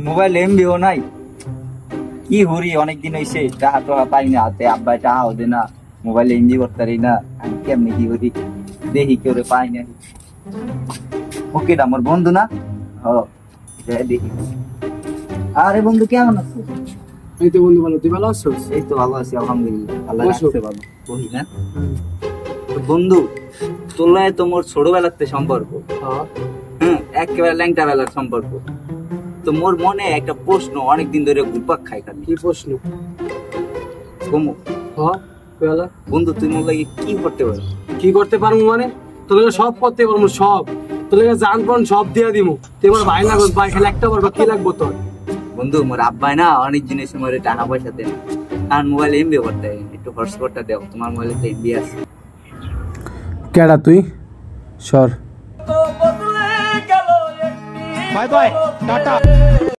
Mobile এমবিও নাই কি হরি অনেকদিন হয়েছে টাকা টাকা পাই না হাতে আব্বাই টাকা দে না মোবাইল এমবি করতে পারি না আমি কেমনি কি করি দেখি কেউ পাই না ওকে আমার বন্ধু না দেখি আরে বন্ধু কেমন আছো? এই তো বন্ধু ভালো, তুই ভালো আছো? এই তো ভালো আছি আলহামদুলিল্লাহ, আল্লাহ রাখছে ভালো। বহি না বন্ধু তোলায় তোমার ছোটবেলাতে সম্পর্ক, হ্যাঁ একেবারে ল্যাংটা বেলার সম্পর্ক। তো মোর মনে একটা প্রশ্ন অনেকদিন ধরে ঘুরপাক খায়। কি প্রশ্ন? বন্ধু তুই মোর লাগে কি করতে পারো? কি করতে পারবো মানে তোর সব করতে পারবো, সব তোর জান পান সব দিয়ে দিব। তুই আমার ভাই না ভাই, খালি একটা পারবো, কি লাগবো তোর? বন্ধু মোর আব্বাই না অনেক জিনিসের মধ্যে টাকা পয়সা দেন আর মোবাইল এমবি করতে একটু হটস্পটটা দাও, তোমার মোবাইলে তো এমবি আছে। কেডা তুই? সর। Bye bye tata.